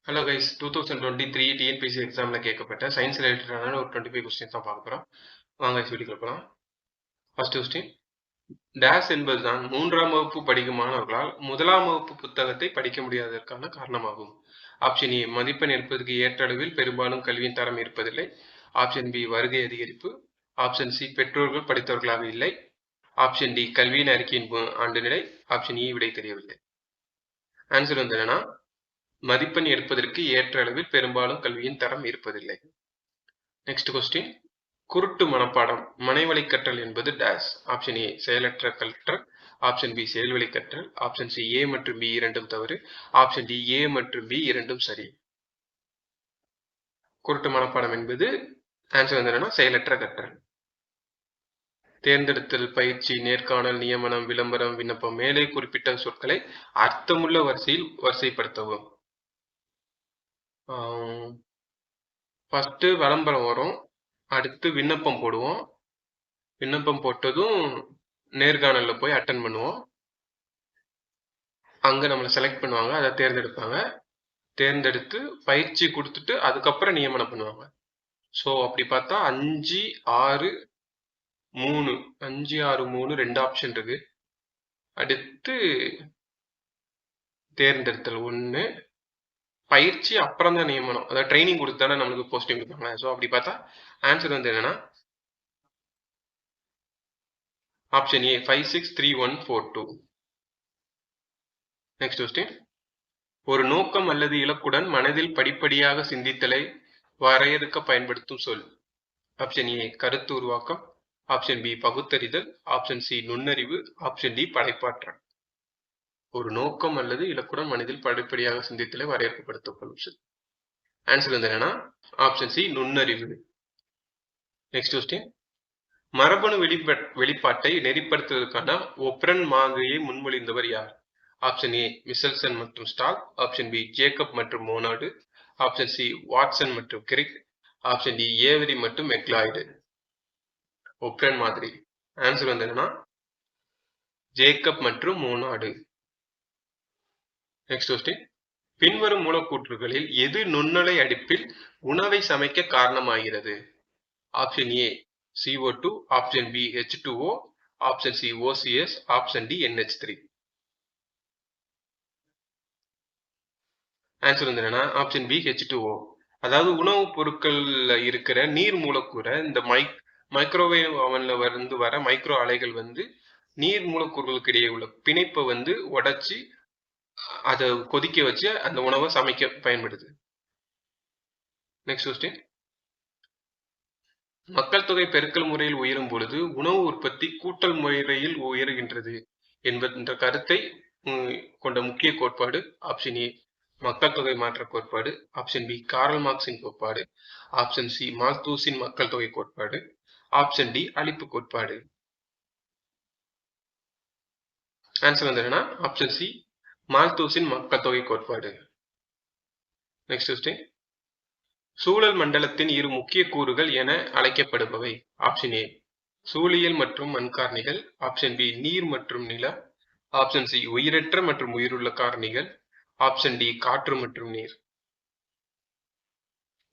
Hello guys 2023 TNPSC எக்ஸாமில் கேட்கப்பட்ட science ரிலேட்டடான ஒரு 25 கொஸ்டின்ஸ் தான் பார்க்க போகிறோம். வாங்க வீடியோக்குள்ள போகலாம். ஃபர்ஸ்ட் கொஸ்டின், டேஸ் என்பதுதான் 3ஆம் வகுப்பு படிக்கும் மாணவர்களால் 1ஆம் வகுப்பு புத்தகத்தை படிக்க முடியாததற்கான காரணமாகும். ஆப்ஷன் ஏ, மதிப்பெண் எடுப்பதற்கு ஏற்ற அளவில் பெரும்பாலும் கல்வியின் தரம் இருப்பதில்லை. ஆப்ஷன் பி, வருகை அதிகரிப்பு. ஆப்ஷன் சி, பெற்றோர்கள் படித்தவர்களாக இல்லை. ஆப்ஷன் டி, கல்வியின் அறிக்கையின் ஆண்டு நிலை. ஆப்ஷன் இ, விடை தெரியவில்லை. ஆன்சர் வந்து என்னன்னா, மதிப்பெண் எடுப்பதற்கு ஏற்ற அளவில் பெரும்பாலும் கல்வியின் தரம் இருப்பதில்லை. நெக்ஸ்ட் கொஸ்டின், குருட்டு மனப்பாடம் மனைவழி கற்றல் என்பது டேஸ். ஆப்ஷன் ஏ, செயலற்ற கற்றல். ஆப்ஷன் பி, செயல்வழி கற்றல். ஆப்ஷன் சி, ஏ மற்றும் பி இரண்டும் தவறு. ஆப்ஷன் டி, ஏ மற்றும் பி இரண்டும் சரி. குருட்டு மனப்பாடம் என்பது ஆன்சர் வந்து என்னன்னா செயலற்ற கற்றல். தேர்ந்தெடுத்தல், பயிற்சி, நேர்காணல், நியமனம், விளம்பரம், விண்ணப்பம். மேலே குறிப்பிட்ட சொற்களை அர்த்தமுள்ள வரிசையில் வரிசைப்படுத்தவும். ஃபர்ஸ்ட் விளம்பரம் வரும், அடுத்து விண்ணப்பம் போடுவோம். விண்ணப்பம் போட்டதும் நேர்காணல்ல போய் அட்டன் பண்ணுவோம். அங்க நம்மளை செலக்ட் பண்ணுவாங்க, அதை தேர்ந்தெடுப்பாங்க. தேர்ந்தெடுத்து பயிற்சி கொடுத்துட்டு அதுக்கப்புறம் நியமனம் பண்ணுவாங்க. ஸோ அப்படி பார்த்தா 5, 6, 3 2 ஆப்ஷன் இருக்கு. அடுத்து தேர்ந்தெடுத்தல் 1, பயிற்சி அப்புறம் தான் நியமனம், அதாவது ட்ரைனிங் கொடுத்தானே நம்மளுக்கு போஸ்டிங் கொடுப்பாங்க. ஸோ அப்படி பார்த்தா ஆன்சர் வந்து என்னன்னா ஆப்ஷன் ஏ, 5, 6, 3, 1, 4, 2. நெக்ஸ்ட் கொஸ்டின், ஒரு நோக்கம் அல்லது இலக்குடன் மனதில் படிப்படியாக சிந்தித்தலை வரையறுக்க பயன்படுத்தும் சொல். ஆப்ஷன் ஏ, கருத்து உருவாக்கம். ஆப்ஷன் பி, பகுத்தறிதல். ஆப்ஷன் சி, நுண்ணறிவு. ஆப்ஷன் டி, படைப்பாற்றல். ஒரு நோக்கம் அல்லது இலக்குடன் மனதில் படிப்படியாக சிந்தித்தலை வரையறுக்கப்படுத்தப்படும் சொல். ஆன்சர் வந்து என்னன்னா ஆப்ஷன் சி, நுண்ணறிவு. நெக்ஸ்ட் கொஸ்டின், மரபணு வெளிப்பாட்டை நெறிப்படுத்துவதற்கான ஒப்ரன் மாதிரியை முன்மொழிந்தவர் யார்? ஆப்ஷன் ஏ, மிச்சல்சன் மற்றும் ஸ்டால். ஆப்ஷன் பி, ஜேக்கப் மற்றும் மோனாடு. ஆப்ஷன் சி, வாட்சன் மற்றும் கிரிக். ஆப்ஷன் டி, ஏவரி மற்றும் மெக்லாய்டு. ஒப்ரன் மாதிரி. ஆன்சர் வந்து என்னன்னா ஜேக்கப் மற்றும் மோனாடு. நெக்ஸ்ட் கொஸ்டின், பின்வரும் மூலக்கூற்றுகளில் எது நுண்ணலை அடுப்பில் உணவை சமைக்க காரணமாகிறது? Option A, CO2. Option B, H2O. Option C, OCS. Option D, NH3. Answer வந்து என்னன்னா ஆப்ஷன் பி, H2O. அதாவது உணவுப் பொருட்கள்ல இருக்கிற நீர் மூலக்கூறை இந்த மைக்ரோவேவ் அவன்ல வந்து வர மைக்ரோ அலைகள் வந்து நீர் மூலக்கூறுகளுக்கு இடையே உள்ள பிணைப்பை வந்து உடைச்சி அதை கொதிக்க வச்சு அந்த உணவை சமைக்க பயன்படுது. நெக்ஸ்ட் கொஸ்டின், மக்கள் தொகை பெருக்கல் முறையில் உயரும் பொழுது உணவு உற்பத்தி கூட்டல் முறையில் உயர்கின்றது என்ற கருத்தை கொண்ட முக்கிய கோட்பாடு. ஆப்ஷன் ஏ, மக்கள் தொகை மாற்ற கோட்பாடு. ஆப்ஷன் பி, கார்ல் மார்க்சின் கோட்பாடு. ஆப்ஷன் சி, மால்தூஸின் மக்கள் தொகை கோட்பாடு. ஆப்ஷன் டி, அழிப்பு கோட்பாடு. ஆன்சர் வந்து என்னன்னா ஆப்ஷன் சி, மால்தூஸின் மக்கள் தொகை கோட்பாடு. நெக்ஸ்ட் கொஸ்டின், சூழல் மண்டலத்தின் இரு முக்கிய கூறுகள் என அழைக்கப்படுபவை. ஆப்ஷன் ஏ, சூழியல் மற்றும் மண்காரணிகள். ஆப்ஷன் பி, நீர் மற்றும் நில. ஆப்ஷன் சி, உயிரற்ற மற்றும் உயிருள்ள காரணிகள். ஆப்ஷன் டி, காற்று மற்றும் நீர்.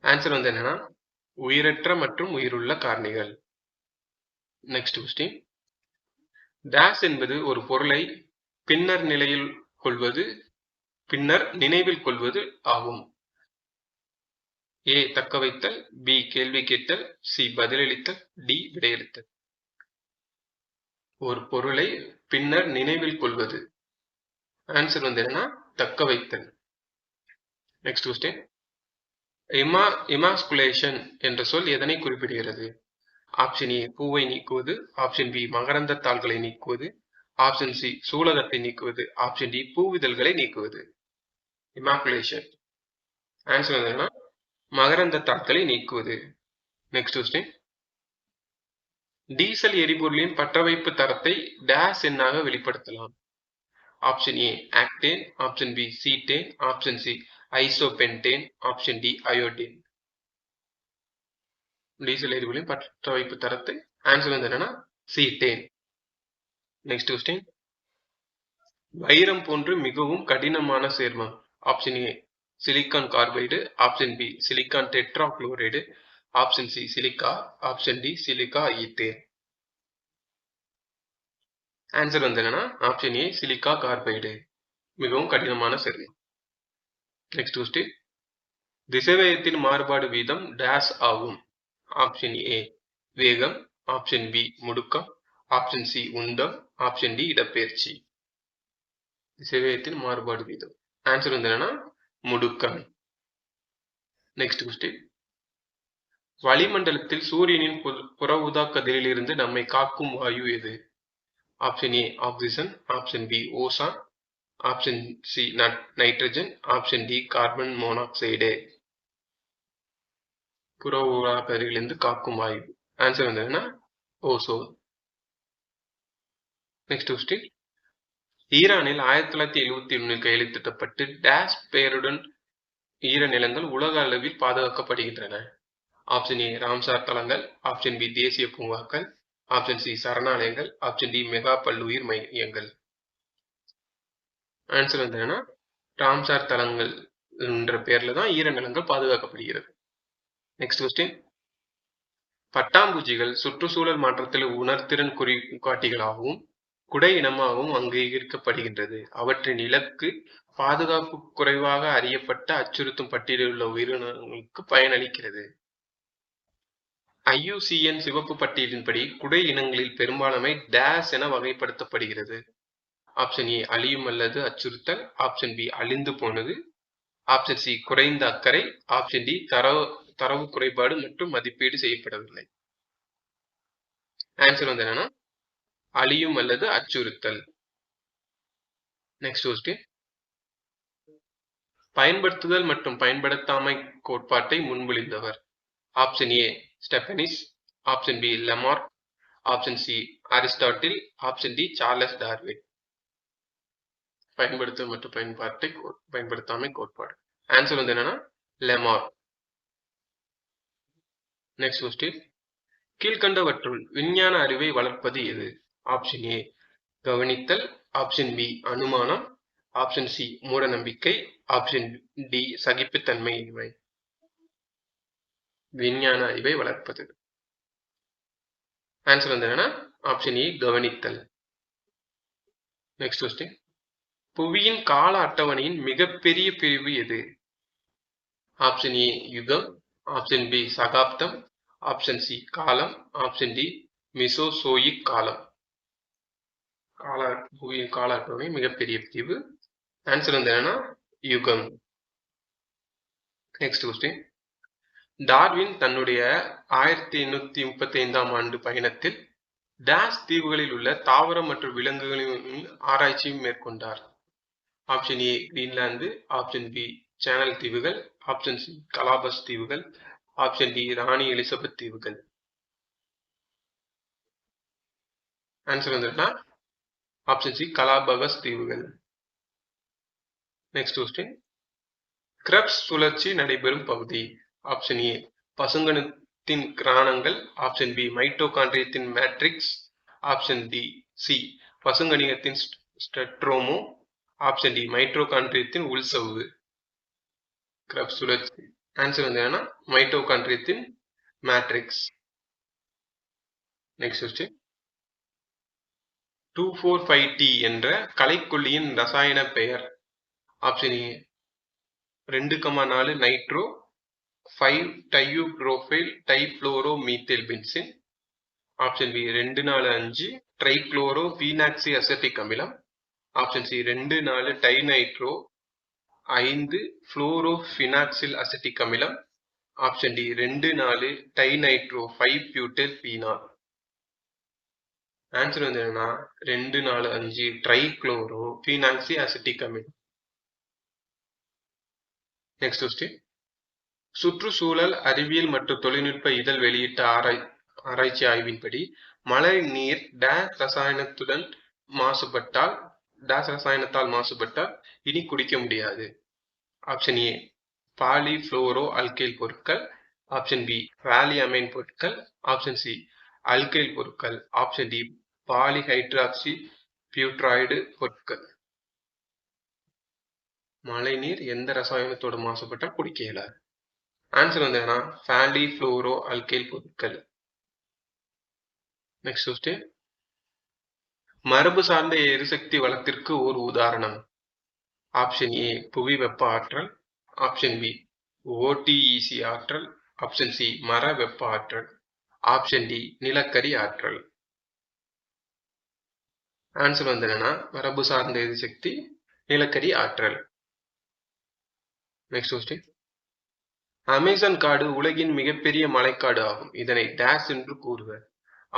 ஆன்சர் வந்து என்னன்னா உயிரற்ற மற்றும் உயிருள்ள காரணிகள். நெக்ஸ்ட் கொஸ்டின், டேஸ் என்பது ஒரு பொருளை பின்னர் நினைவில் கொள்வது ஆகும். ஏ, தக்க வைத்தல். பி, கேள்வி கேட்டல். சி, பதிலளித்தல். டி, விடையளித்தல். ஒரு பொருளை பின்னர் நினைவில் கொள்வது. ஆன்சர் வந்து என்னன்னா தக்க வைத்தல். நெக்ஸ்ட் கொஸ்டின், எமாஸ்குலேஷன் என்ற சொல் எதனை குறிப்பிடுகிறது? ஆப்ஷன் ஏ, பூவை நீக்குவது. ஆப்ஷன் பி, மகரந்த தாள்களை நீக்குவது. ஆப்ஷன் சி, சூலகத்தை நீக்குவது. ஆப்ஷன் டி, பூவிதழ்களை நீக்குவது. எமாகுலேஷன் ஆன்சர் வந்து என்னன்னா மகரந்த தாள்களை நீக்குவது. நெக்ஸ்ட் கொஸ்டின், டீசல் எரிபொருளின் பற்றவைப்பு தரத்தை டேஸ் எண்ணாக வெளிப்படுத்தலாம். Option A, octane. Option B, cetane. Option C, isopentane. Option D, iodine. Diesel எரிபொருளின் பற்றவைப்பு தரத்தை ஆன்சர் வந்து என்னன்னா சீட்டேன். நெக்ஸ்ட் கொஸ்டின், வைரம் போன்று மிகவும் கடினமான சேர்மம். Option A, silicon carbide, option B silicon tetrachloride, option C silica, option D silica ethane. Answer வந்து என்னன்னா ஆப்ஷன் ஏ சிலிக்கா கார்பைடு. மிகவும் கடினமான சேர்மம். நெக்ஸ்ட் கொஸ்டின், திசைவேகத்தின் மாறுபாடு வீதம் டேஷ் ஆகும். ஆப்ஷன் ஏ வேகம், ஆப்ஷன் பி முடுக்கம், ஆப்ஷன் சி உந்தம், ஆப்ஷன் டி இடப்பெயர்ச்சி. திசைவேகத்தின் மாறுபாடு வீதம் ஆன்சர் வந்து என்னன்னா முடுக்கம். நெக்ஸ்ட் கொஸ்டின், வளிமண்டலத்தில் சூரியனின் புற ஊதா கதிரிலிருந்து நம்மை காக்கும் வாயு எது? Option A oxygen, option B ozone, option C nitrogen, option D carbon monoxide. புற ஊதா கதிரிலிருந்து காக்கும் வாயு ஆன்சர் வந்து என்னன்னா ஓசோன். நெக்ஸ்ட் கொஸ்டின், ஈரானில் 1971 கையெழுத்திடப்பட்டு டேஷ் பெயருடன் ஈரநிலங்கள் உலக அளவில் பாதுகாக்கப்படுகின்றன. ஆப்ஷன் ஏ ராம்சார் தளங்கள், ஆப்ஷன் பி தேசிய பூங்காக்கள், ஆப்ஷன் சி சரணாலயங்கள், ஆப்ஷன் டி மெகா பல்லுயிர் மையங்கள். ஆன்சர் வந்து என்னன்னா ராம்சார் தளங்கள் என்ற பெயர்ல தான் ஈரநிலங்கள் பாதுகாக்கப்படுகிறது. நெக்ஸ்ட் கொஸ்டின், பட்டாம்பூச்சிகள் சுற்றுச்சூழல் மாற்றத்தில் உணர்திறன் குறிகாட்டிகளாகவும் குடை இனமாகவும் அங்கீகரிக்கப்படுகின்றது. அவற்றின் இலக்கு பாதுகாப்பு குறைவாக அறியப்பட்ட அச்சுறுத்தும் பட்டியலில் உள்ள உயிரினங்களுக்கு பயனளிக்கிறது. IUCN சிவப்பு பட்டியலின்படி குடை இனங்களில் பெரும்பாலானவை டேஷ் என வகைப்படுத்தப்படுகிறது. ஆப்ஷன் ஏ அழியும் அல்லது அச்சுறுத்தல், ஆப்ஷன் பி அழிந்து போனது, ஆப்ஷன் சி குறைந்த அக்கறை, ஆப்ஷன் டி தரவு குறைபாடு மற்றும் மதிப்பீடு செய்யப்படவில்லை. ஆன்சர் வந்து என்னன்னா அழியும் அல்லது அச்சுறுத்தல். நெக்ஸ்ட் கொஸ்டின், பயன்படுத்துதல் மற்றும் பயன்படுத்தாமை கோட்பாட்டை முன்மொழிந்தவர். ஆப்ஷன் ஏ ஸ்டெபனிஸ், option B Lamarck, option C Aristotle, option D Charles Darwin. பயன்படுத்துதல் மற்றும் பயன்படுத்தாமை கோட்பாடு ஆன்சர் வந்து என்னன்னா லெமார்க். நெக்ஸ்ட் கொஸ்டின், கீழ்கண்டவற்றுள் விஞ்ஞான அறிவை வளர்ப்பது எது? ஆப்ஷன் ஏ கவனித்தல், ஆப்ஷன் பி அனுமானம், ஆப்ஷன் சி மூட நம்பிக்கை, ஆப்ஷன் டி சகிப்புத்தன்மையின்மை. விஞ்ஞான அறிவை வளர்ப்பது ஆன்சர் வந்து என்னன்னா ஆப்ஷன் ஏ கவனித்தல். நெக்ஸ்ட் கொஸ்டின், புவியின் கால அட்டவணையின் மிகப்பெரிய பிரிவு எது? ஆப்ஷன் ஏ யுகம், ஆப்ஷன் பி சகாப்தம், ஆப்ஷன் சி காலம், ஆப்ஷன் டி மிசோசோயிக் காலம். புவியின் கால அட்டவணை மிகப்பெரிய பிரிவு ஆன்சர் வந்து என்னன்னா யுகம். நெக்ஸ்ட் கொஸ்டின், டார்வின் தன்னுடைய 1835 ஆண்டு பயணத்தில் டேஷ் தீவுகளில் உள்ள தாவரம் மற்றும் விலங்குகளின் ஆராய்ச்சி மேற்கொண்டார். Option A Greenland, option B channel தீவுகள், ஆப்ஷன் சி கலாபஸ் தீவுகள், ஆப்ஷன் டி ராணி எலிசபெத் தீவுகள். ஆன்சர் வந்துட்டா ஆப்ஷன் சி கலாபகஸ் தீவுகள். நெக்ஸ்ட் கொஸ்டின், கிரெப்ஸ் சுழற்சி நடைபெறும் பகுதி. ஆப்ஷன் ஏ பசுங்கணத்தின் கிரானங்கள், ஆப்ஷன் பி மைட்டோகாண்ட்ரியத்தின் மேட்ரிக்ஸ், ஆப்ஷன் டி சி பசுங்கணிகத்தின் ஸ்டெட்ரோமோ, ஆப்ஷன் டி மைட்டோகாண்ட்ரியத்தின் உள்சவ்வு. கிரெப்ஸ் சுழற்சி ஆன்சர் வந்து என்னன்னா மைட்டோகாண்ட்ரியத்தின் மேட்ரிக்ஸ். நெக்ஸ்ட் கொஸ்டின், 2,4,5-T என்ற களைக்கொல்லியின் ரசாயன பெயர். ஆப்ஷன் ஏ 2,4 நைட்ரோ 5 டையூப்ரோஃபைல் difluoro methyl benzene, option B 2,4,5 trichloro phenoxy acetic அமிலம், ஆப்ஷன் சி 2,4 டைநைட்ரோ 5 புளோரோஃபினாக்சில் அசெட்டிக் அமிலம், option D 2,4 dinitro 5 butyl phenol. Answer வந்து என்னன்னா 2,4,5 ட்ரைக்ளோரோ பீனாக்சி அசெட்டிக் அமிலம். நெக்ஸ்ட் கொஸ்டின், சுற்றுச்சூழல் அறிவியல் மற்றும் தொழில்நுட்ப இதழ் வெளியிட்ட ஆராய்ச்சி ஆய்வின்படி மழை நீர் டேஷ் ரசாயனத்தால் மாசுபட்டால் இனி குடிக்க முடியாது. ஆப்ஷன் ஏ பாலிஃப்ளோரோ அல்கைல் பொருட்கள், ஆப்ஷன் பி பாலிஅமைன் பொருட்கள், ஆப்ஷன் சி அல்கைல் பொருட்கள், ஆப்ஷன் டி பாலிஹைட்ராக்சி பியூட்ராய்டு பொருட்கள். மழைநீர் எந்த ரசாயனத்தோட மாசுபட்டால் குடிக்க இயலாது? ஆன்சர் வந்து என்னன்னா பாலி புளோரோ அல்கைல் பொருட்கள். Next question. மரபு சார்ந்த எரிசக்தி வளத்திற்கு ஒரு உதாரணம். ஆப்ஷன் ஏ புவி வெப்ப ஆற்றல், ஆப்ஷன் பி ஓடிஇசி ஆற்றல், ஆப்ஷன் சி மர வெப்ப ஆற்றல், ஆப்ஷன் டி நிலக்கரி ஆற்றல். ஆன்சர் வந்து என்னன்னா மரபு சார்ந்த எரிசக்தி நிலக்கரி ஆற்றல். Next question. அமேசான் காடு உலகின் மிகப்பெரிய மலைக்காடு ஆகும். இதனை டேஸ் என்று கூறுவர்.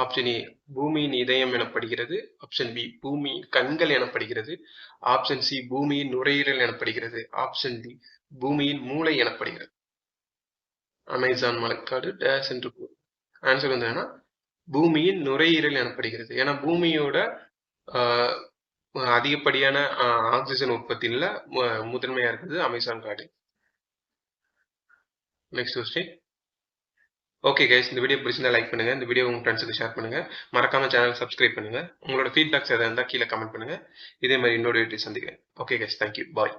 ஆப்ஷன் ஏ பூமியின் இதயம் எனப்படுகிறது, ஆப்ஷன் பி பூமியின் கண்கள் எனப்படுகிறது, ஆப்ஷன் சி பூமியின் நுரையீரல் எனப்படுகிறது, ஆப்ஷன் டி பூமியின் மூளை எனப்படுகிறது. அமேசான் மலைக்காடு டேஸ் என்று கூறுவர். ஆன்சர் வந்து என்னன்னா பூமியின் நுரையீரல் எனப்படுகிறது. ஏன்னா பூமியோட அதிகப்படியான ஆக்சிஜன் உற்பத்தியில முதன்மையா இருக்குது அமேசான் காடு. Next question. ஓகே கைஸ், இந்த வீடியோ பிடிச்சிருந்தா லைக் பண்ணுங்க, இந்த வீடியோ உங்க ஃப்ரெண்ட்ஸுக்கு ஷேர் பண்ணுங்க, மறக்காம சேனல் சப்ஸ்கிரைப் பண்ணுங்க. உங்களோட ஃபீட்பேக்ஸ் எதாவது இருந்தால் கீழே கமெண்ட் பண்ணுங்க. இதே மாதிரி இன்னொரு வீடியோ சந்திக்கிறேன். ஓகே கைஸ், தேங்க்யூ, பாய்.